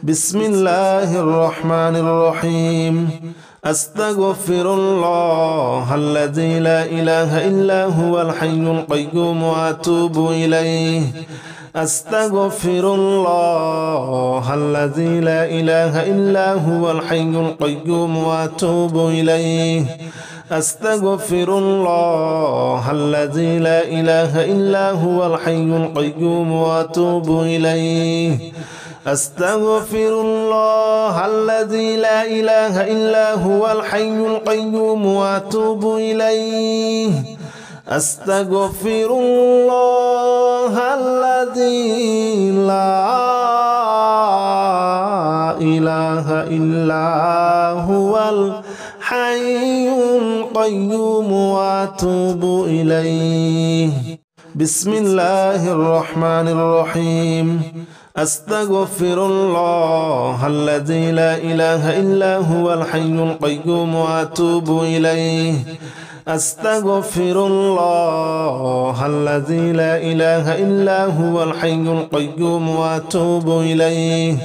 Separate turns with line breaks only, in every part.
بسم الله الرحمن الرحيم أستغفر الله الذي لا إله إلا هو الحي القيوم وأتوب إليه أستغفر الله الذي لا إله إلا هو الحي القيوم وأتوب إليه أستغفر الله الذي لا إله إلا هو الحي القيوم وأتوب إليه أستغفر الله الذي لا إله إلا هو الحي القيوم وأتوب إليه أستغفر الله الذي لا إله إلا هو الحي القيوم وأتوب إليه بسم الله الرحمن الرحيم أستغفر الله الذي لا إله إلا هو الحي القيوم وأتوب إليه أستغفر الله الذي لا إله إلا هو الحي القيوم وأتوب إليه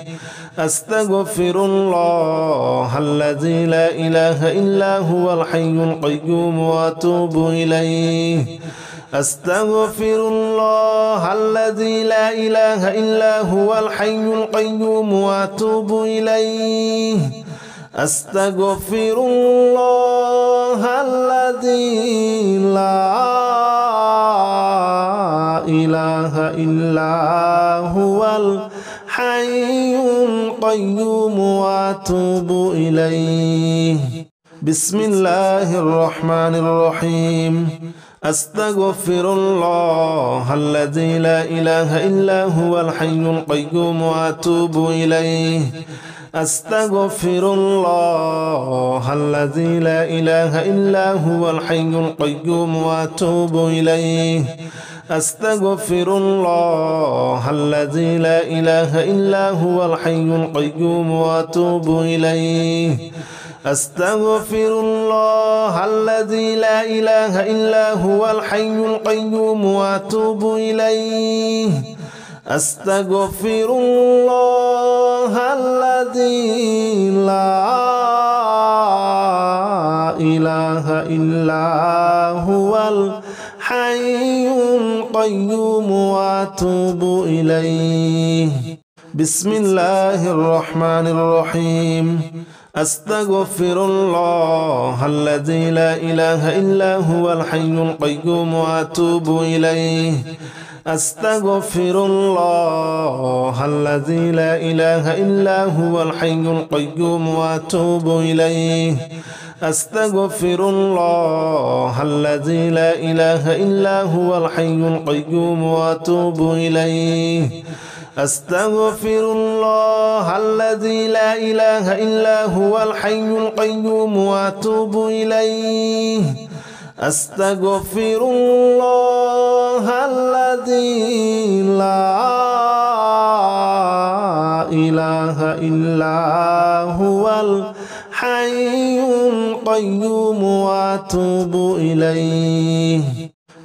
أستغفر الله الذي لا إله إلا هو الحي القيوم وأتوب إليه أستغفر الله الذي لا إله إلا هو الحي القيوم وأتوب إليه أستغفر الله الذي لا إله إلا هو الحي القيوم وأتوب إليه بسم الله الرحمن الرحيم أستغفر الله الذي لا إله إلا هو الحي القيوم وأتوب إليه أستغفر الله الذي لا إله إلا هو الحي القيوم وأتوب إليه أستغفر الله الذي لا إله إلا هو الحي القيوم وأتوب إليه أستغفر الله الذي لا إله إلا هو الحي القيوم وأتوب إليه أستغفر الله الذي لا إله إلا هو الحي القيوم وأتوب إليه بسم الله الرحمن الرحيم أستغفر الله الذي لا إله إلا هو الحي القيوم وأتوب إليه أستغفر الله الذي لا إله إلا هو الحي القيوم وأتوب إليه أستغفر الله الذي لا إله إلا هو الحي القيوم وأتوب إليه أستغفر الله الذي لا إله إلا هو الحي القيوم وأتوب إليه أستغفر الله الذي لا إله إلا هو الحي القيوم وأتوب إليه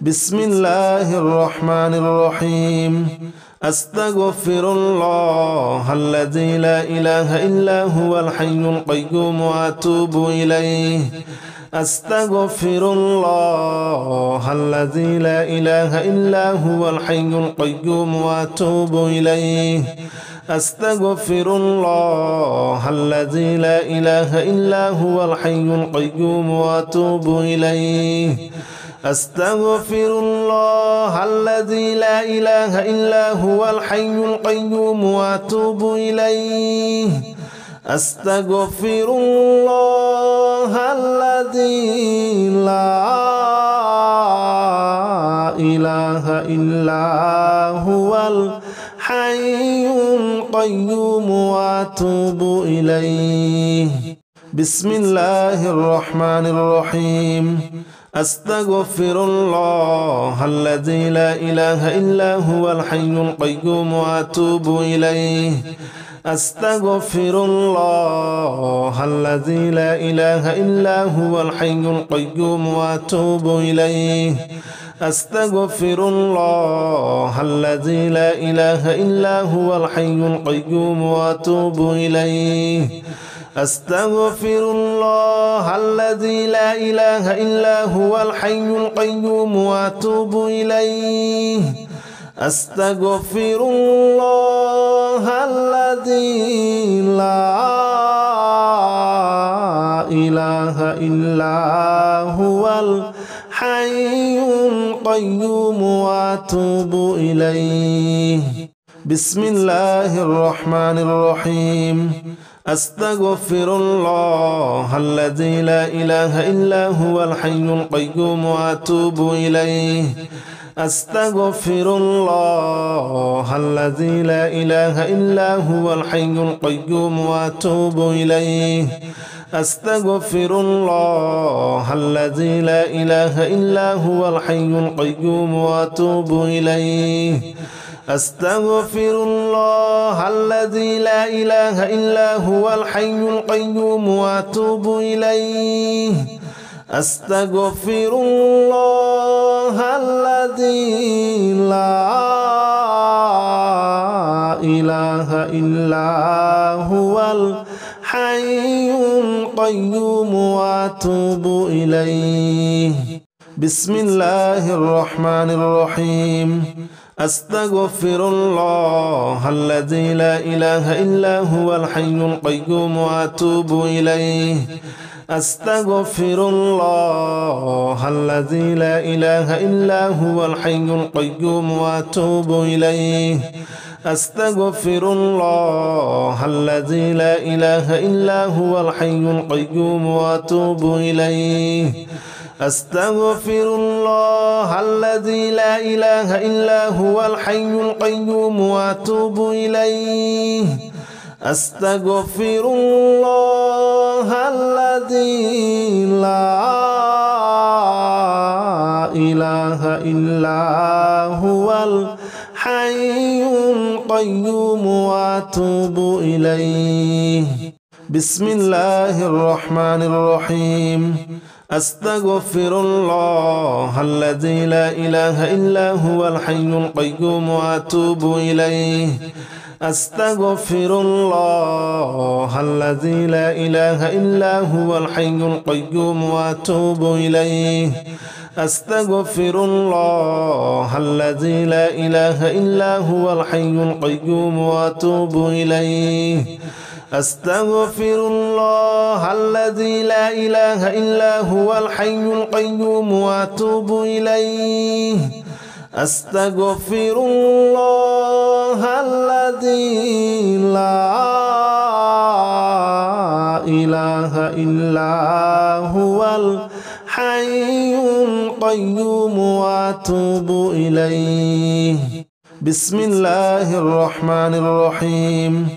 بسم الله الرحمن الرحيم أستغفر الله الذي لا إله إلا هو الحي القيوم وأتوب إليه أستغفر الله الذي لا إله إلا هو الحي القيوم وأتوب إليه أستغفر الله الذي لا إله إلا هو الحي القيوم وأتوب إليه أستغفر الله الذي لا إله إلا هو الحي القيوم وأتوب إليه أستغفر الله الذي لا إله إلا هو الحي القيوم وأتوب إليه بسم الله الرحمن الرحيم أستغفر الله الذي لا إله إلا هو الحي القيوم وأتوب إليه أستغفر الله الذي لا إله إلا هو الحي القيوم وأتوب إليه أستغفر الله الذي لا إله إلا هو الحي القيوم وأتوب إليه أستغفر الله الذي لا إله إلا هو الحي القيوم وأتوب إليه أستغفر الله الذي لا إله إلا هو الحي القيوم وأتوب إليه بسم الله الرحمن الرحيم أستغفر الله الذي لا إله إلا هو الحي القيوم وأتوب إليه أستغفر الله الذي لا إله إلا هو الحي القيوم وأتوب إليه أستغفر الله الذي لا إله إلا هو الحي القيوم وأتوب إليه أستغفر الله الذي لا إله إلا هو الحي القيوم وأتوب إليه أستغفر الله الذي لا إله إلا هو الحي القيوم وأتوب إليه بسم الله الرحمن الرحيم أستغفر الله الذي لا إله إلا هو الحي القيوم وأتوب إليه أستغفر الله الذي لا إله إلا هو الحي القيوم وأتوب إليه أستغفر الله الذي لا إله إلا هو الحي القيوم وأتوب إليه أستغفر الله الذي لا إله إلا هو الحي القيوم وأتوب إليه أستغفر الله الذي لا إله إلا هو الحي القيوم وأتوب إليه بسم الله الرحمن الرحيم أستغفر الله الذي لا إله إلا هو الحي القيوم وأتوب إليه أستغفر الله الذي لا إله إلا هو الحي القيوم وأتوب إليه أستغفر الله الذي لا إله إلا هو الحي القيوم وأتوب إليه أستغفر الله الذي لا إله إلا هو الحي القيوم وأتوب إليه أستغفر الله الذي لا إله إلا هو الحي القيوم وأتوب إليه بسم الله الرحمن الرحيم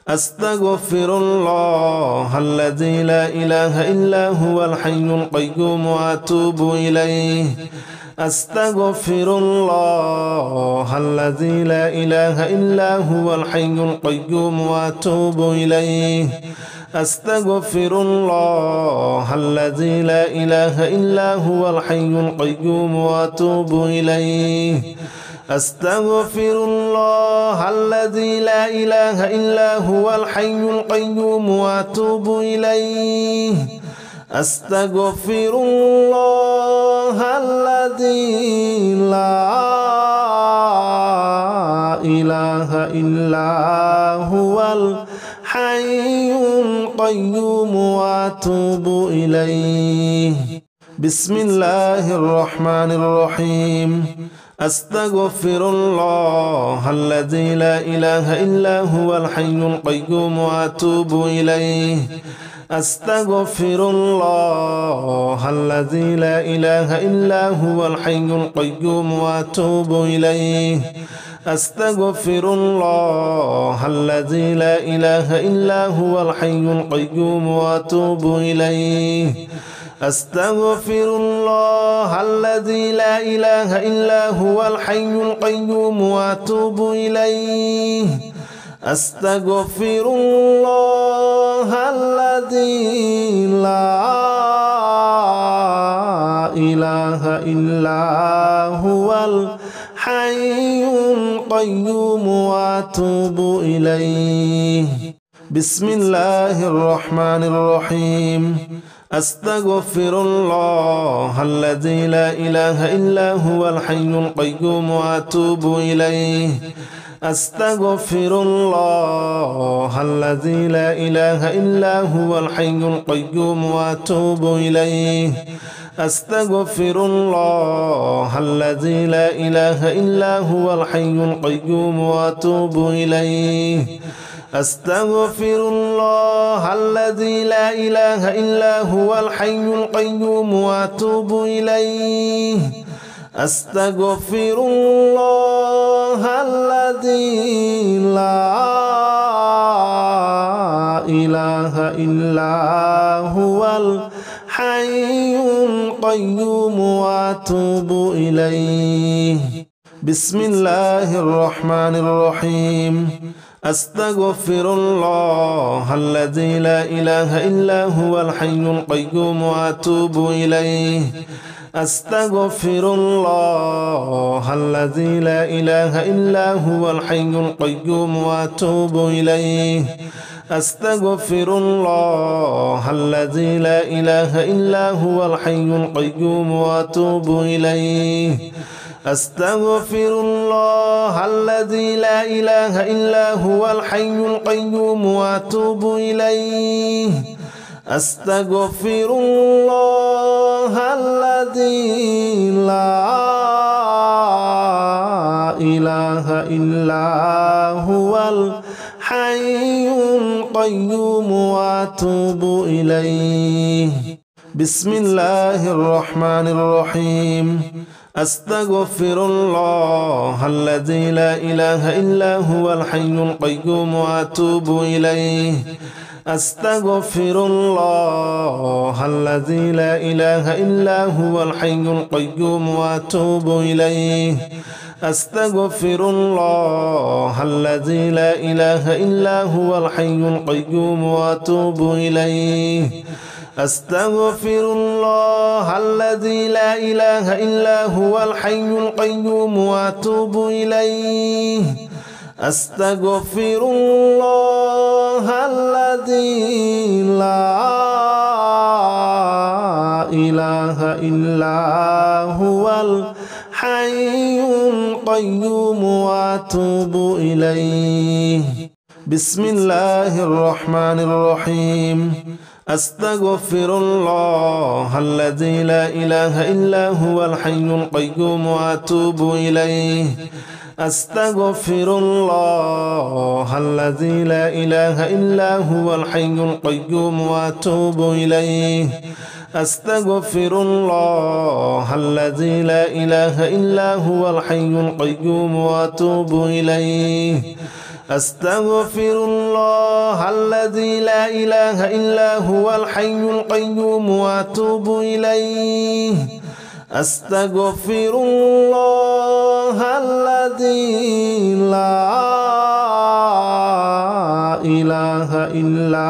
أستغفر الله الذي لا إله إلا هو الحي القيوم وأتوب إليه أستغفر الله الذي لا إله إلا هو الحي القيوم وأتوب إليه أستغفر الله الذي لا إله إلا هو الحي القيوم وأتوب إليه أستغفر الله الذي لا إله إلا هو الحي القيوم وأتوب إليه أستغفر الله الذي لا إله إلا هو الحي القيوم وأتوب إليه بسم الله الرحمن الرحيم أستغفر الله الذي لا إله إلا هو الحي القيوم وأتوب إليه أستغفر الله الذي لا إله إلا هو الحي القيوم وأتوب إليه أستغفر الله الذي لا إله إلا هو الحي القيوم وأتوب إليه أستغفر الله الذي لا إله إلا هو الحي القيوم وأتوب إليه أستغفر الله الذي لا إله إلا القيوم وأتوب إليه. بسم الله الرحمن الرحيم. أستغفر الله الذي لا إله إلا هو الحي القيوم وأتوب إليه. أستغفر الله الذي لا إله إلا هو الحي القيوم وأتوب إليه. أستغفر الله الذي لا إله إلا هو الحي القيوم وأتوب إليه. أستغفر الله الذي لا إله إلا هو الحي القيوم وأتوب إليه. أستغفر الله الذي لا إله إلا هو الحي القيوم وأتوب إليه. بسم الله الرحمن الرحيم. أستغفر الله الذي لا إله إلا هو الحي القيوم وأتوب إليه. أستغفر الله الذي لا إله إلا هو الحي القيوم وأتوب إليه. أستغفر الله الذي لا إله إلا هو الحي القيوم وأتوب إليه. أستغفر الله الذي لا إله إلا هو الحي القيوم وأتوب إليه. أستغفر الله الذي لا إله إلا هو الحي القيوم وأتوب إليه. بسم الله الرحمن الرحيم. أستغفر الله الذي لا إله إلا هو الحي القيوم وأتوب إليه. أستغفر الله الذي لا إله إلا هو الحي القيوم وأتوب إليه. أستغفر الله الذي لا إله إلا هو الحي القيوم وأتوب إليه. أستغفر الله الذي لا إله إلا هو الحي القيوم وأتوب إليه. أستغفر الله الذي لا إله إلا هو الحي القيوم وأتوب إليه. بسم الله الرحمن الرحيم. أستغفر الله الذي لا إله إلا هو الحي القيوم وأتوب إليه. أستغفر الله الذي لا إله إلا هو الحي القيوم وأتوب إليه. أستغفر الله الذي لا إله إلا هو الحي القيوم وأتوب إليه. أستغفر الله الذي لا إله إلا هو الحي القيوم وأتوب إليه. أستغفر الله الذي لا إله إلا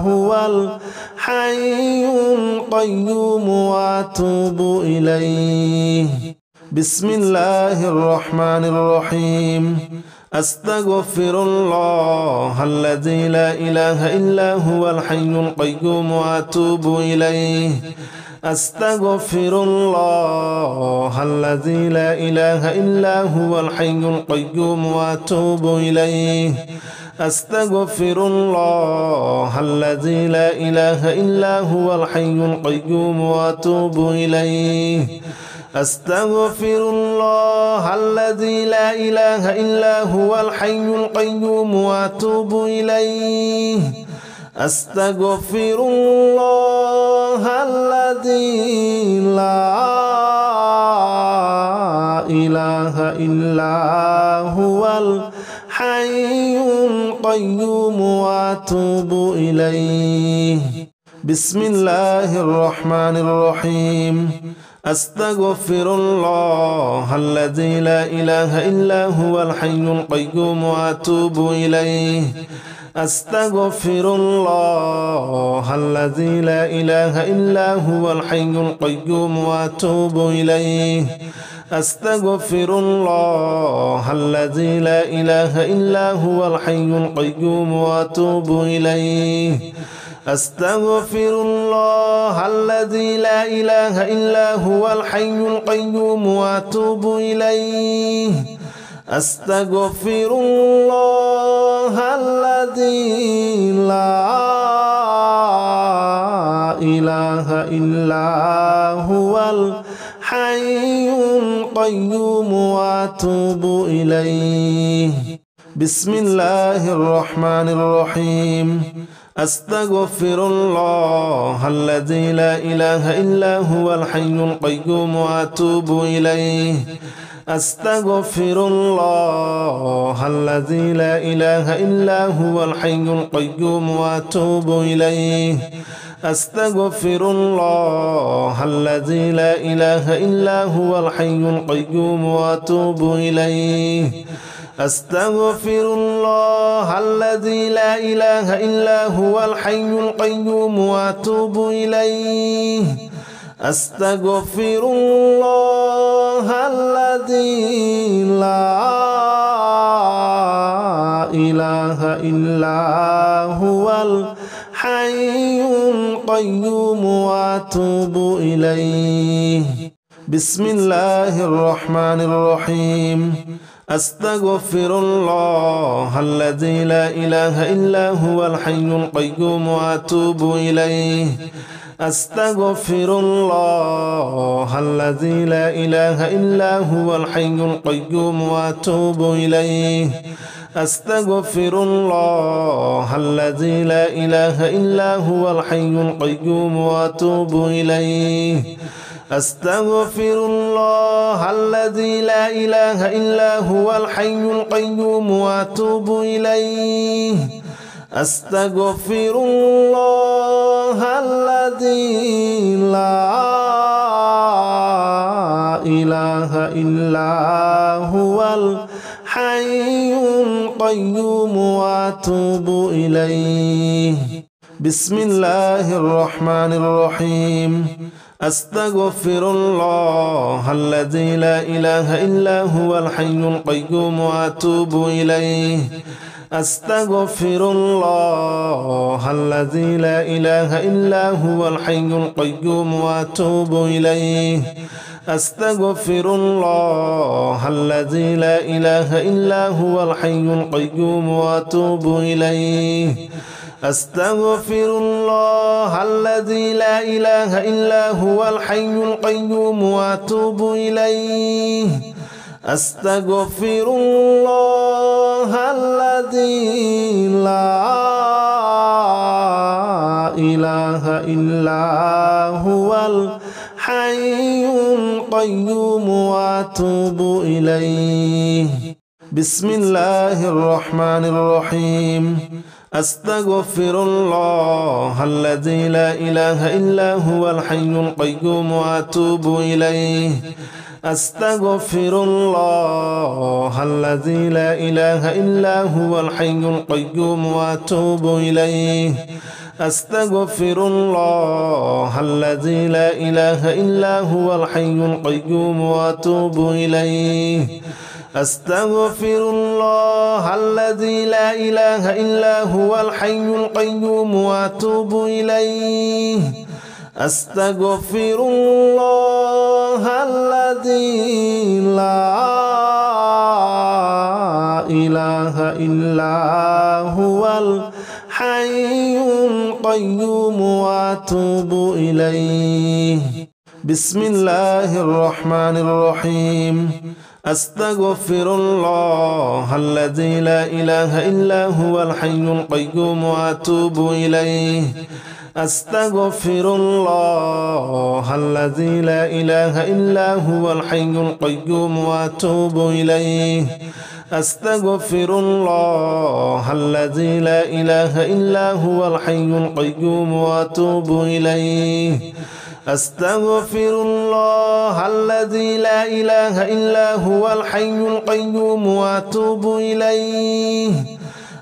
هو الحي القيوم وأتوب إليه. بسم الله الرحمن الرحيم. أستغفر الله الذي لا إله إلا هو الحي القيوم وأتوب إليه. أستغفر الله الذي لا إله إلا هو الحي القيوم وأتوب إليه. أستغفر الله الذي لا إله إلا هو الحي القيوم وأتوب إليه. أستغفر الله الذي لا إله إلا هو الحي القيوم وأتوب إليه. أستغفر الله الذي لا إله إلا هو الحي القيوم وأتوب إليه. بسم الله الرحمن الرحيم. أستغفر الله الذي لا إله إلا هو الحي القيوم وأتوب إليه. أستغفر الله الذي لا إله إلا هو الحي القيوم وأتوب إليه. أستغفر الله الذي لا إله إلا هو الحي القيوم وأتوب إليه أستغفر الله الذي لا إله إلا هو الحي القيوم وأتوب إليه أستغفر الله الذي لا إله إلا هو الحي القيوم وأتوب إليه بسم الله الرحمن الرحيم أستغفر الله الذي لا إله إلا هو الحي القيوم وأتوب إليه أستغفر الله الذي لا إله إلا هو الحي القيوم وأتوب إليه أستغفر الله الذي لا إله إلا هو الحي القيوم وأتوب إليه أستغفر الله الذي لا إله إلا هو الحي القيوم وأتوب إليه أستغفر الله الذي لا إله إلا هو الحي القيوم وأتوب إليه بسم الله الرحمن الرحيم أستغفر الله الذي لا إله إلا هو الحي القيوم وأتوب إليه أستغفر الله الذي لا إله إلا هو الحي القيوم وأتوب إليه أستغفر الله الذي لا إله إلا هو الحي القيوم وأتوب إليه أستغفر الله الذي لا إله إلا هو الحي القيوم وأتوب إليه أستغفر الله الذي لا إله إلا هو الحي القيوم وأتوب إليه بسم الله الرحمن الرحيم أستغفر الله الذي لا إله إلا هو الحي القيوم وأتوب إليه أستغفر الله الذي لا إله إلا هو الحي القيوم وأتوب إليه أستغفر الله الذي لا إله إلا هو الحي القيوم وأتوب إليه أستغفر الله الذي لا إله إلا هو الحي القيوم وأتوب إليه أستغفر الله الذي لا إله إلا هو الحي القيوم وأتوب إليه بسم الله الرحمن الرحيم أستغفر الله الذي لا إله إلا هو الحي القيوم وأتوب إليه أستغفر الله الذي لا إله إلا هو الحي القيوم وأتوب إليه أستغفر الله الذي لا إله إلا هو الحي القيوم وأتوب إليه أستغفر الله الذي لا إله إلا هو الحي القيوم وأتوب إليه أستغفر الله الذي لا إله إلا هو الحي القيوم وأتوب إليه بسم الله الرحمن الرحيم أستغفر الله الذي لا إله إلا هو الحي القيوم وأتوب إليه أستغفر الله الذي لا إله إلا هو الحي القيوم وأتوب إليه أستغفر الله الذي لا إله إلا هو الحي القيوم وأتوب إليه أستغفر الله الذي لا إله إلا هو الحي القيوم وأتوب إليه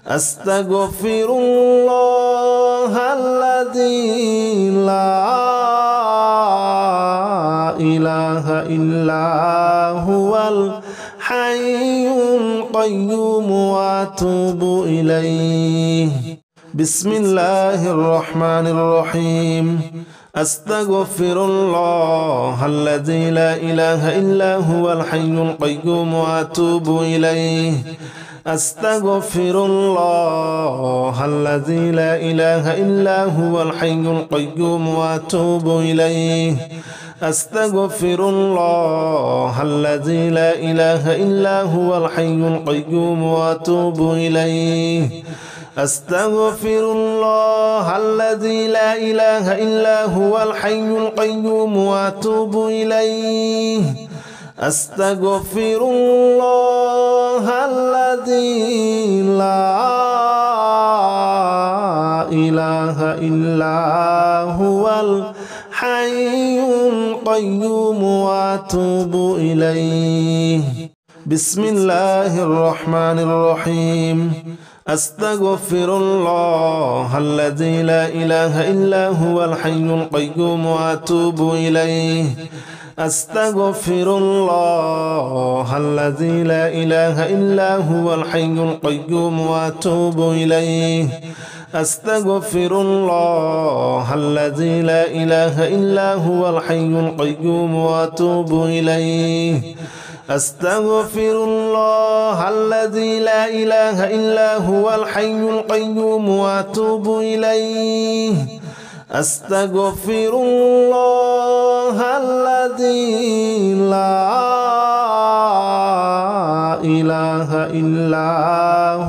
أستغفر الله الذي لا إله إلا القيوم وأتوب إليه. بسم الله الرحمن الرحيم. أستغفر الله الذي لا إله إلا هو الحي القيوم وأتوب إليه. أستغفر الله الذي لا إله إلا هو الحي القيوم وأتوب إليه. أستغفر الله الذي لا إله إلا هو الحي القيوم وأتوب إليه. أستغفر الله الذي لا إله إلا هو الحي القيوم وأتوب إليه. أستغفر الله الذي لا إله إلا هو الحي القيوم وأتوب إليه. بسم الله الرحمن الرحيم. أستغفر الله الذي لا إله إلا هو الحي القيوم وأتوب إليه. أستغفر الله الذي لا إله إلا هو الحي القيوم وأتوب إليه. أستغفر الله الذي لا إله إلا هو الحي القيوم وأتوب إليه. أستغفر الله الذي لا إله إلا هو الحي القيوم وأتوب إليه. أستغفر الله الذي لا إله إلا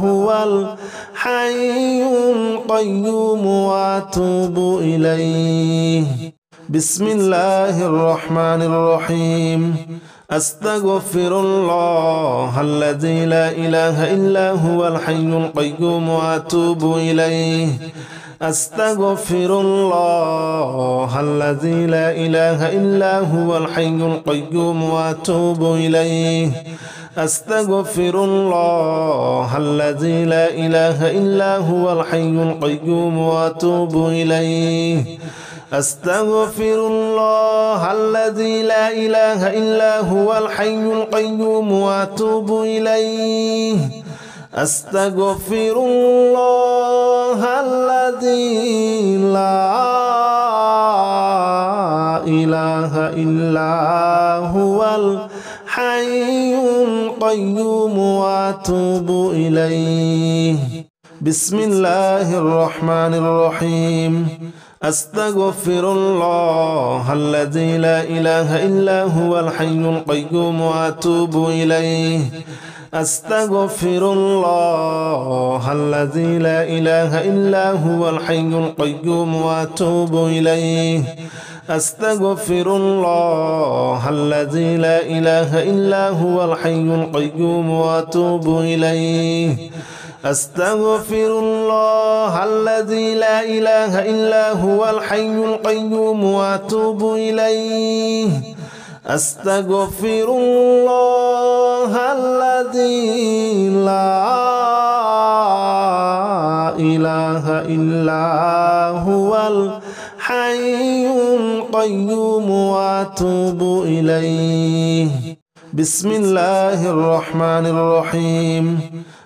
هو الحي القيوم وأتوب إليه. بسم الله الرحمن الرحيم. أستغفر الله الذي لا إله إلا هو الحي القيوم وأتوب إليه. أستغفر الله الذي لا إله إلا هو الحي القيوم وأتوب إليه. أستغفر الله الذي لا إله إلا هو الحي القيوم وأتوب إليه. أستغفر الله الذي لا إله إلا هو الحي القيوم وأتوب إليه. أستغفر الله الذي لا إله إلا هو الحي القيوم وأتوب إليه. بسم الله الرحمن الرحيم. أستغفر الله الذي لا إله إلا هو الحي القيوم وأتوب إليه. أستغفر الله الذي لا إله إلا هو الحي القيوم وأتوب إليه. أستغفر الله الذي لا إله إلا هو الحي القيوم وأتوب إليه. أستغفر الله الذي لا إله إلا هو الحي القيوم وأتوب إليه. أستغفر الله الذي لا إله إلا هو الحي القيوم وأتوب إليه. بسم الله الرحمن الرحيم.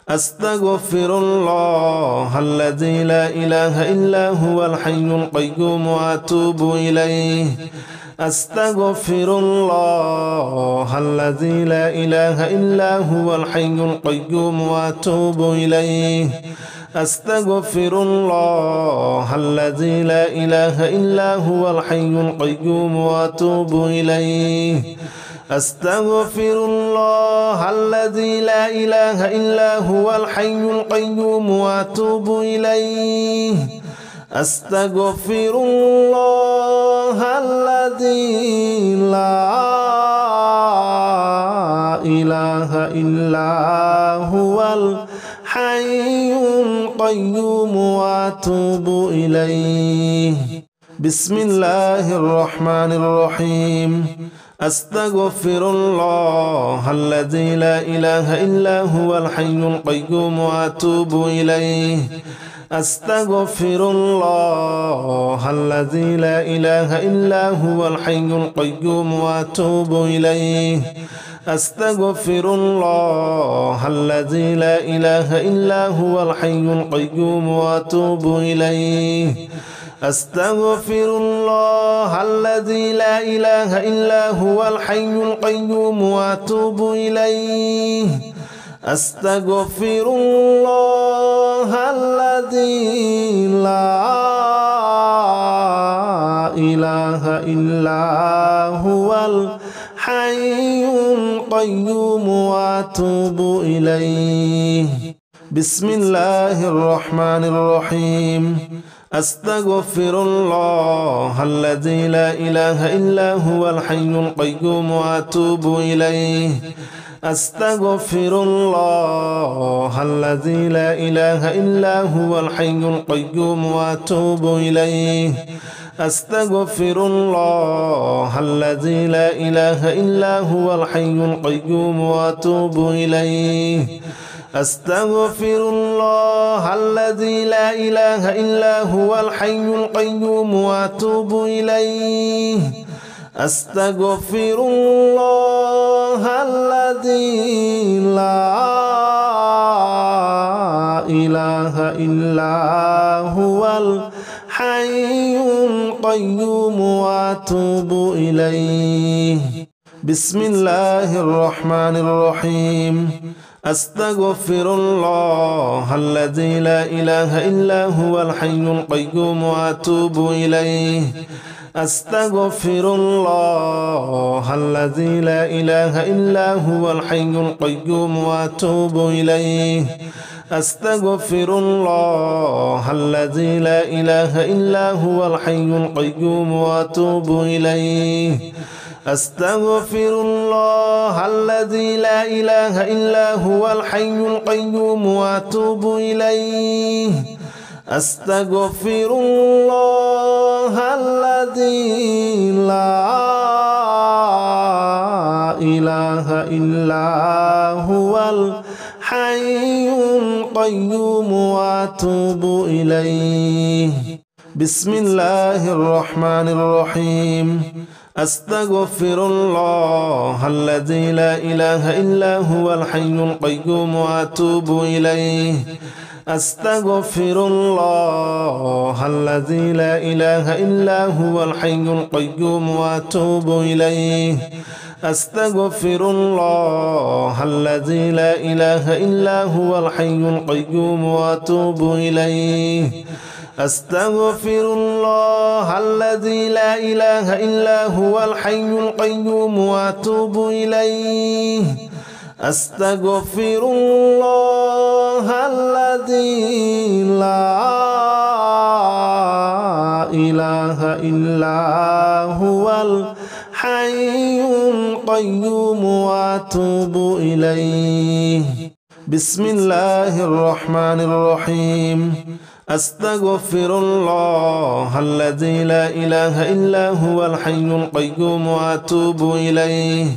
أستغفر الله الذي لا إله إلا هو الحي القيوم وأتوب إليه. أستغفر الله الذي لا إله إلا هو الحي القيوم وأتوب إليه. أستغفر الله الذي لا إله إلا هو الحي القيوم وأتوب إليه. أستغفر الله الذي لا إله إلا هو الحي القيوم وأتوب إليه. أستغفر الله الذي لا إله إلا هو الحي القيوم وأتوب إليه. بسم الله الرحمن الرحيم. أستغفر الله الذي لا إله إلا هو الحي القيوم وأتوب إليه. أستغفر الله الذي لا إله إلا هو الحي القيوم وأتوب إليه. أستغفر الله الذي لا إله إلا هو الحي القيوم وأتوب إليه أستغفر الله الذي لا إله إلا هو الحي القيوم وأتوب إليه أستغفر الله الذي لا إله إلا هو الحي القيوم وأتوب إليه بسم الله الرحمن الرحيم أستغفر الله الذي لا إله إلا هو الحي القيوم وأتوب إليه أستغفر الله الذي لا إله إلا هو الحي القيوم وأتوب إليه أستغفر الله الذي لا إله إلا هو الحي القيوم وأتوب إليه أستغفر الله الذي لا إله إلا هو الحي القيوم وأتوب إليه أستغفر الله الذي لا إله إلا هو الحي القيوم وأتوب إليه بسم الله الرحمن الرحيم أستغفر الله الذي لا إله إلا هو الحي القيوم وأتوب إليه أستغفر الله الذي لا إله إلا هو الحي القيوم وأتوب إليه أستغفر الله الذي لا إله إلا هو الحي القيوم وأتوب إليه أستغفر الله الذي لا إله إلا هو الحي القيوم وأتوب إليه أستغفر الله الذي لا إله إلا هو الحي القيوم وأتوب إليه بسم الله الرحمن الرحيم أستغفر الله الذي لا إله إلا هو الحي القيوم وأتوب إليه أستغفر الله الذي لا إله إلا هو الحي القيوم وأتوب إليه أستغفر الله الذي لا إله إلا هو الحي القيوم وأتوب إليه أستغفر الله الذي لا إله إلا هو الحي القيوم وأتوب إليه أستغفر الله الذي لا إله إلا هو الحي القيوم وأتوب إليه بسم الله الرحمن الرحيم أستغفر الله الذي لا إله إلا هو الحي القيوم وأتوب إليه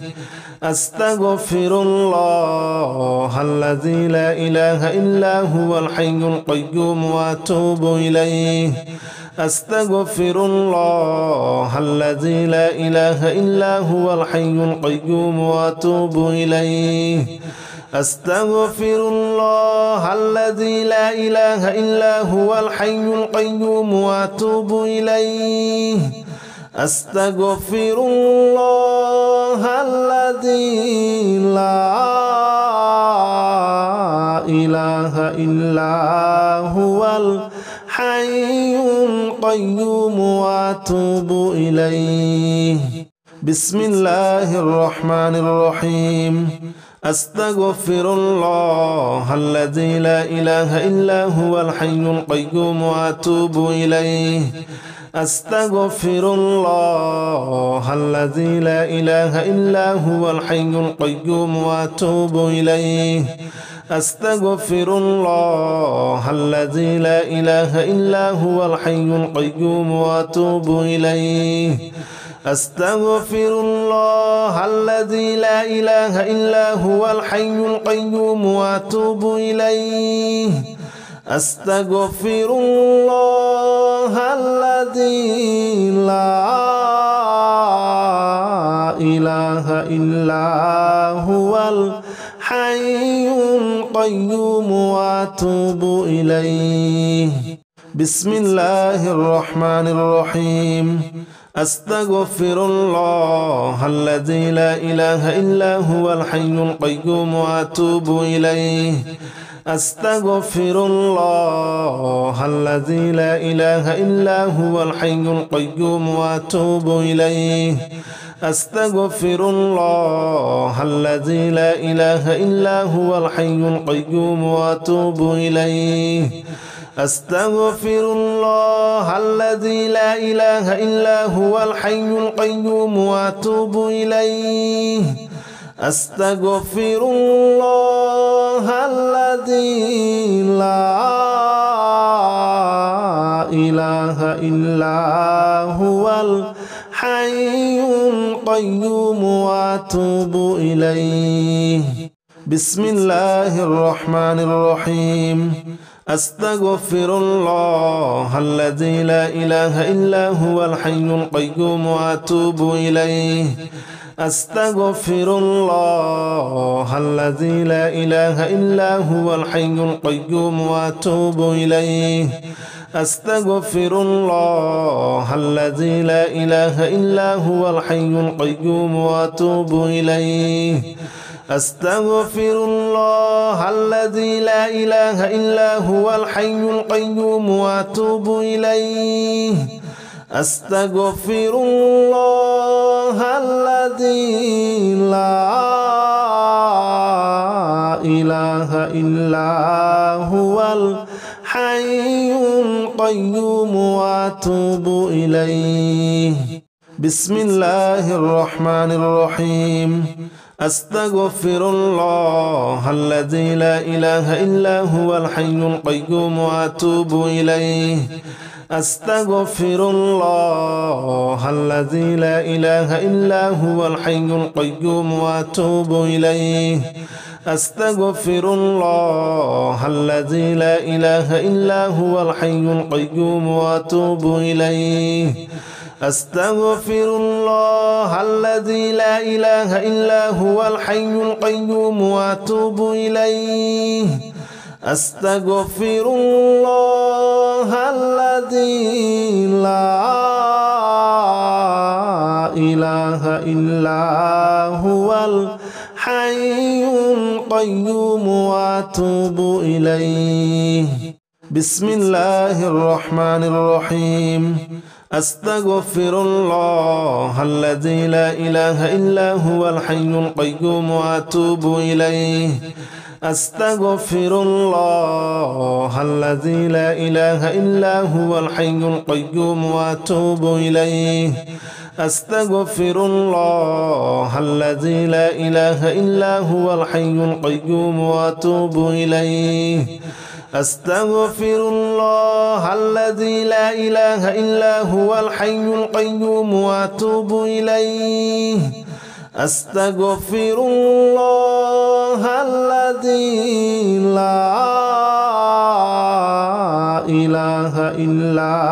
أستغفر الله الذي لا إله إلا هو الحي القيوم وأتوب إليه أستغفر الله الذي لا إله إلا هو الحي القيوم وأتوب إليه أستغفر الله الذي لا إله إلا هو الحي القيوم وأتوب إليه أستغفر الله الذي لا إله إلا هو الحي القيوم وأتوب إليه بسم الله الرحمن الرحيم أستغفر الله الذي لا إله إلا هو الحي القيوم وأتوب إليه أستغفر الله الذي لا إله إلا هو الحي القيوم وأتوب إليه أستغفر الله الذي لا إله إلا هو الحي القيوم وأتوب إليه أستغفر الله الذي لا إله إلا هو الحي القيوم وأتوب إليه أستغفر الله الذي لا إله إلا القيوم وأتوب إليه. بسم الله الرحمن الرحيم. أستغفر الله الذي لا إله إلا هو الحي القيوم وأتوب إليه. أستغفر الله الذي لا إله إلا هو الحي القيوم وأتوب إليه. أستغفر الله الذي لا إله إلا هو الحي القيوم وأتوب إليه. أستغفر الله الذي لا إله إلا هو الحي القيوم وأتوب إليه. أستغفر الله الذي لا إله إلا هو الحي القيوم وأتوب إليه. بسم الله الرحمن الرحيم. أستغفر الله الذي لا إله إلا هو الحي القيوم وأتوب إليه. أستغفر الله الذي لا إله إلا هو الحي القيوم وأتوب إليه. أستغفر الله الذي لا إله إلا هو الحي القيوم وأتوب إليه. أستغفر الله الذي لا إله إلا هو الحي القيوم وأتوب إليه. أستغفر الله الذي لا إله إلا هو الحي القيوم وأتوب إليه. بسم الله الرحمن الرحيم. أستغفر الله الذي لا إله إلا هو الحي القيوم وأتوب إليه. أستغفر الله الذي لا إله إلا هو الحي القيوم وأتوب إليه. أستغفر الله الذي لا إله إلا هو الحي القيوم وأتوب إليه. أستغفر الله الذي لا إله إلا هو الحي القيوم وأتوب إليه. أستغفر الله الذي لا إله إلا هو الحي القيوم وأتوب إليه. بسم الله الرحمن الرحيم. أستغفر الله الذي لا إله إلا هو الحي القيوم وأتوب إليه. أستغفر الله الذي لا إله إلا هو الحي القيوم وأتوب إليه. أستغفر الله الذي لا إله إلا هو الحي القيوم وأتوب إليه. أستغفر الله الذي لا إله إلا هو الحي القيوم وأتوب إليه. أستغفر الله الذي لا إله إلا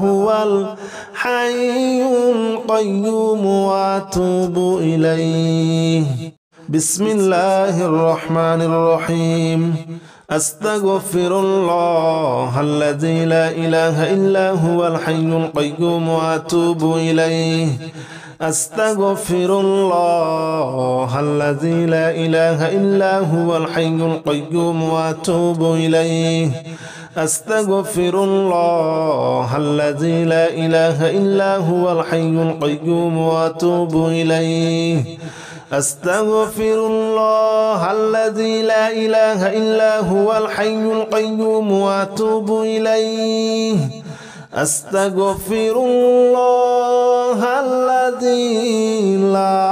هو الحي القيوم وأتوب إليه. بسم الله الرحمن الرحيم. أستغفر الله الذي لا إله إلا هو الحي القيوم وأتوب إليه. أستغفر الله الذي لا إله إلا هو الحي القيوم وأتوب إليه. أستغفر الله الذي لا إله إلا هو الحي القيوم وأتوب إليه. أستغفر الله الذي لا إله إلا هو الحي القيوم وأتوب إليه. أستغفر الله الذي لا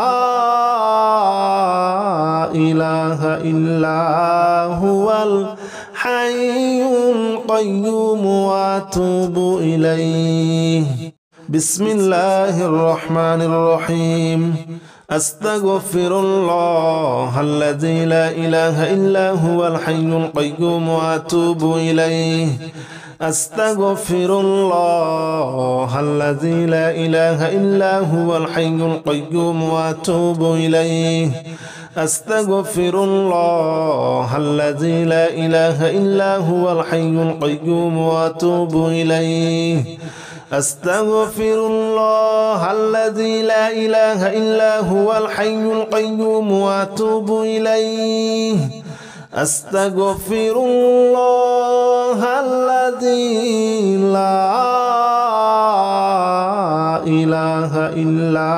إله إلا هو الحي القيوم وأتوب إليه. بسم الله الرحمن الرحيم. أستغفر الله الذي لا إله إلا هو الحي القيوم وأتوب إليه. أستغفر الله الذي لا إله إلا هو الحي القيوم وأتوب إليه. أستغفر الله الذي لا إله إلا هو الحي القيوم وأتوب إليه أستغفر الله الذي لا إله إلا هو الحي القيوم وأتوب إليه أستغفر الله الذي لا إله إلا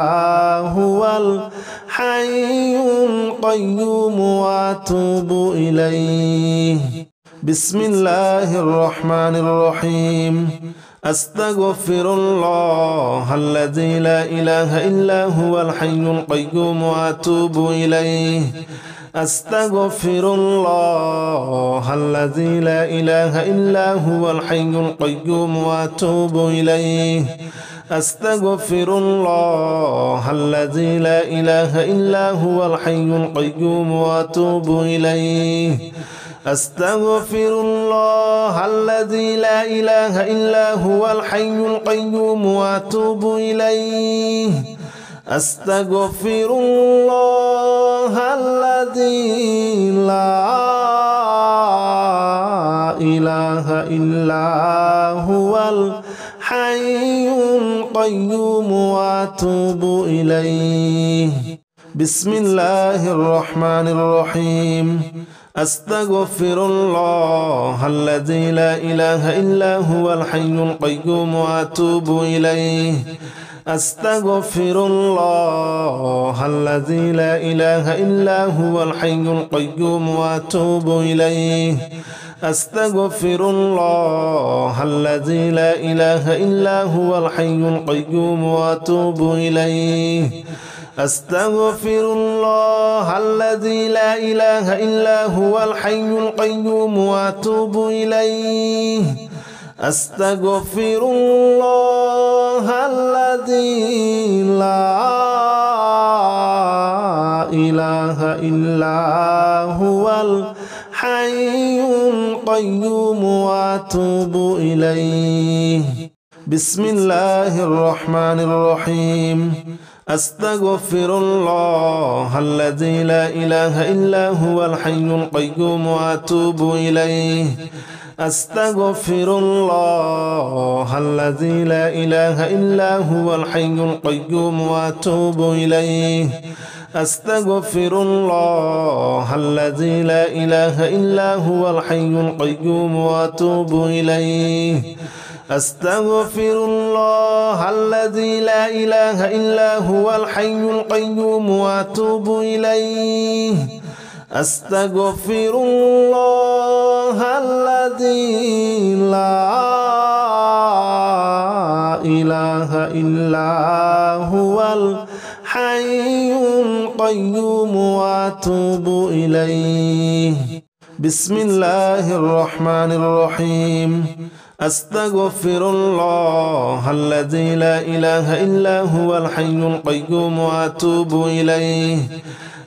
هو الحي القيوم وأتوب إليه بسم الله الرحمن الرحيم أستغفر الله الذي لا إله إلا هو الحي القيوم وأتوب إليه أستغفر الله الذي لا إله إلا هو الحي القيوم وأتوب إليه أستغفر الله الذي لا إله إلا هو الحي القيوم وأتوب إليه أستغفر الله الذي لا إله إلا هو الحي القيوم وأتوب إليه أستغفر الله الذي لا إله إلا هو الحي القيوم وأتوب إليه بسم الله الرحمن الرحيم أستغفر الله الذي لا إله إلا هو الحي القيوم وأتوب إليه أستغفر الله الذي لا إله إلا هو الحي القيوم وأتوب إليه أستغفر الله الذي لا إله إلا هو الحي القيوم وأتوب إليه أستغفر الله الذي لا إله إلا هو الحي القيوم وأتوب إليه أستغفر الله الذي لا إله إلا هو الحي القيوم وأتوب إليه بسم الله الرحمن الرحيم أستغفر الله الذي لا إله إلا هو الحي القيوم وأتوب إليه أستغفر الله الذي لا إله إلا هو الحي القيوم وأتوب إليه أستغفر الله الذي لا إله إلا هو الحي القيوم وأتوب إليه أستغفر الله الذي لا إله إلا هو الحي القيوم وأتوب إليه أستغفر الله الذي لا إله إلا هو الحي القيوم وأتوب إليه بسم الله الرحمن الرحيم أستغفر الله الذي لا إله إلا هو الحي القيوم وأتوب إليه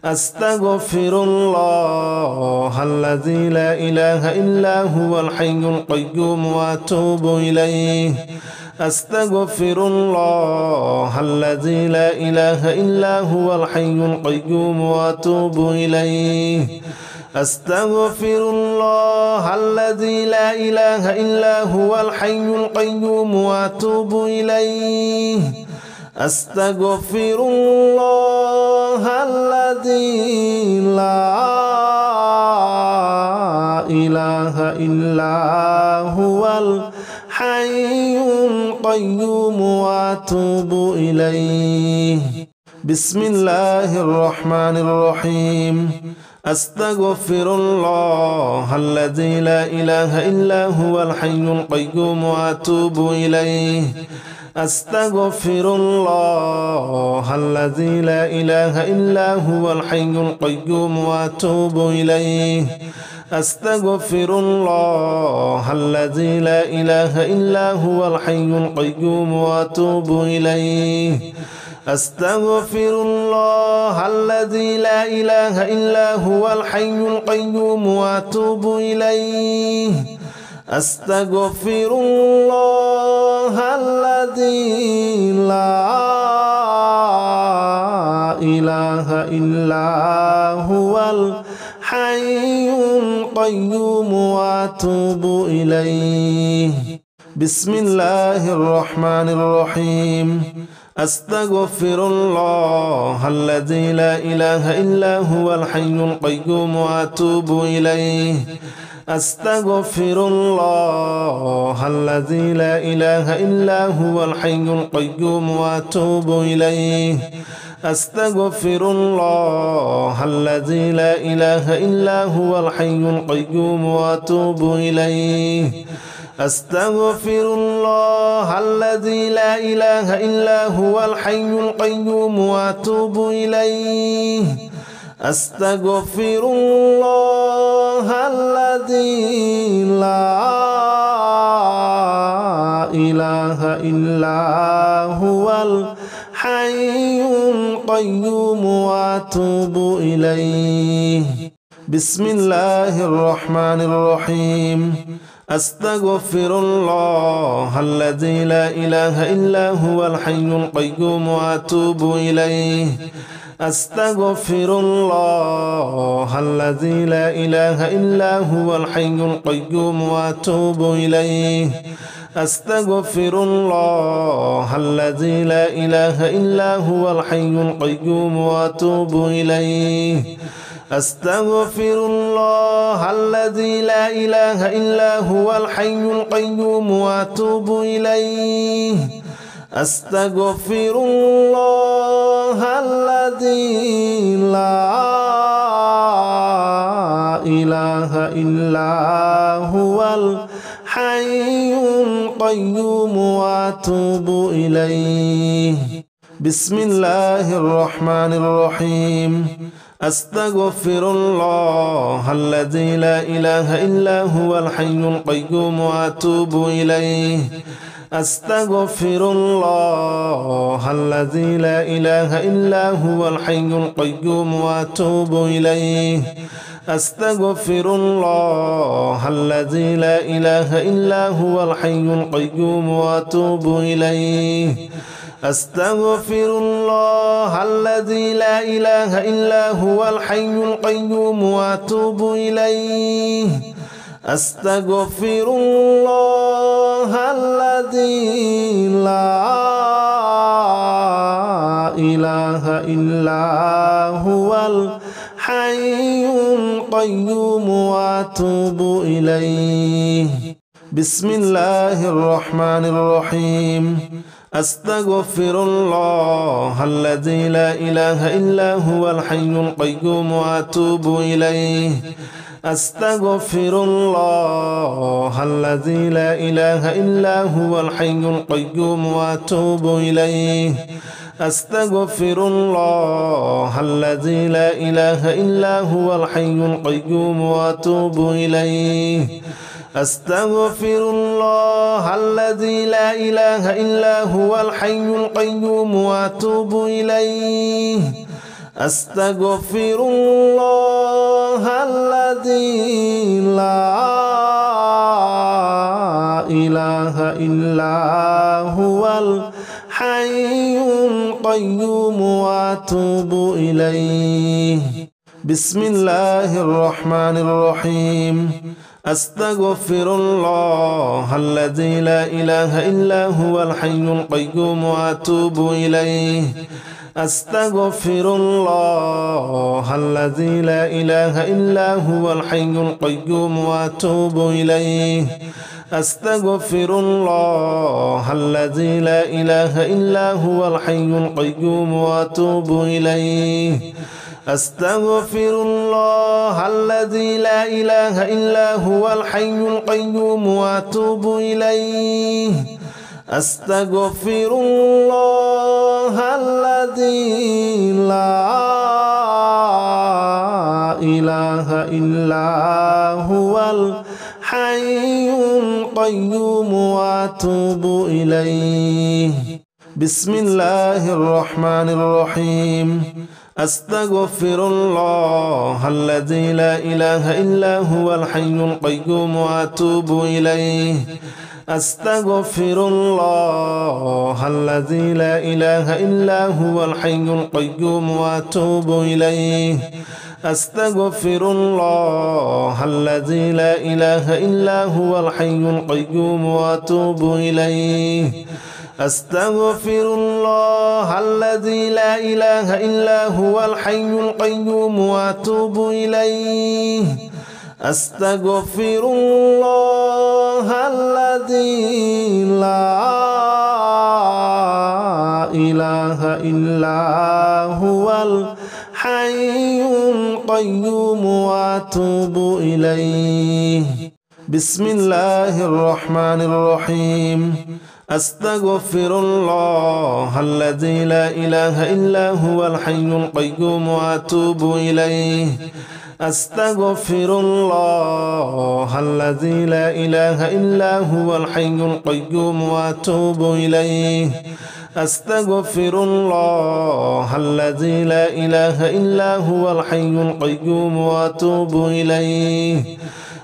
أستغفر الله الذي لا إله إلا هو الحي القيوم وأتوب إليه أستغفر الله الذي لا إله إلا هو الحي القيوم وأتوب إليه أستغفر الله الذي لا إله إلا هو الحي القيوم وأتوب إليه أستغفر الله الذي لا إله إلا هو الحي القيوم وأتوب إليه بسم الله الرحمن الرحيم أستغفر الله الذي لا إله إلا هو الحي القيوم وأتوب إليه أستغفر الله الذي لا إله إلا هو الحي القيوم وأتوب إليه أستغفر الله الذي لا إله إلا هو الحي القيوم وأتوب إليه أستغفر الله الذي لا إله إلا هو الحي القيوم وأتوب إليه أستغفر الله الذي لا إله إلا القيوم وأتوب إليه. بسم الله الرحمن الرحيم. أستغفر الله الذي لا إله إلا هو الحي القيوم وأتوب إليه. أستغفر الله الذي لا إله إلا هو الحي القيوم وأتوب إليه. أستغفر الله الذي لا إله إلا هو الحي القيوم وأتوب إليه. أستغفر الله الذي لا إله إلا هو الحي القيوم وأتوب إليه. أستغفر الله الذي لا إله إلا هو الحي القيوم وأتوب إليه. بسم الله الرحمن الرحيم. أستغفر الله الذي لا إله إلا هو الحي القيوم وأتوب إليه. أستغفر الله الذي لا إله إلا هو الحي القيوم وأتوب إليه. أستغفر الله الذي لا إله إلا هو الحي القيوم وأتوب إليه. أستغفر الله الذي لا إله إلا هو الحي القيوم وأتوب إليه. أستغفر الله الذي لا إله إلا هو الحي القيوم وأتوب إليه. بسم الله الرحمن الرحيم. أستغفر الله الذي لا إله إلا هو الحي القيوم وأتوب إليه. أستغفر الله الذي لا إله إلا هو الحي القيوم وأتوب إليه. أستغفر الله الذي لا إله إلا هو الحي القيوم وأتوب إليه. أستغفر الله الذي لا إله إلا هو الحي القيوم وأتوب إليه. أستغفر الله الذي لا إله إلا هو الحي القيوم وأتوب إليه. بسم الله الرحمن الرحيم. أستغفر الله الذي لا إله إلا هو الحي القيوم وأتوب إليه. أستغفر الله الذي لا إله إلا هو الحي القيوم وأتوب إليه. أستغفر الله الذي لا إله إلا هو الحي القيوم وأتوب إليه. أستغفر الله الذي لا إله إلا هو الحي القيوم وأتوب إليه. أستغفر الله الذي لا إله إلا هو الحي القيوم وأتوب إليه. بسم الله الرحمن الرحيم. أستغفر الله الذي لا إله إلا هو الحي القيوم وأتوب إليه. أستغفر الله الذي لا إله إلا هو الحي القيوم وأتوب إليه. أستغفر الله الذي لا إله إلا هو الحي القيوم وأتوب إليه. أستغفر الله الذي لا إله إلا هو الحي القيوم وأتوب إليه. أستغفر الله الذي لا إله إلا هو الحي القيوم وأتوب إليه. بسم الله الرحمن الرحيم. أستغفر الله الذي لا إله إلا هو الحي القيوم وأتوب إليه. أستغفر الله الذي لا إله إلا هو الحي القيوم وأتوب إليه. أستغفر الله الذي لا إله إلا هو الحي القيوم وأتوب إليه أستغفر الله الذي لا إله إلا هو الحي القيوم وأتوب إليه أستغفر الله الذي لا إله إلا هو الحي القيوم وأتوب إليه بسم الله الرحمن الرحيم أستغفر الله الذي لا إله إلا هو الحي القيوم وأتوب إليه أستغفر الله الذي لا إله إلا هو الحي القيوم وأتوب إليه أستغفر الله الذي لا إله إلا هو الحي القيوم وأتوب إليه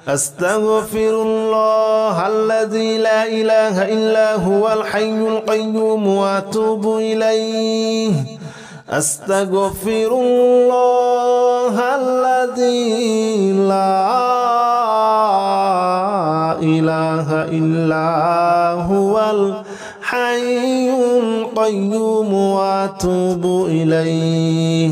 أستغفر الله الذي لا إله إلا هو الحي القيوم وأتوب إليه أستغفر الله الذي لا إله إلا هو الحي القيوم وأتوب إليه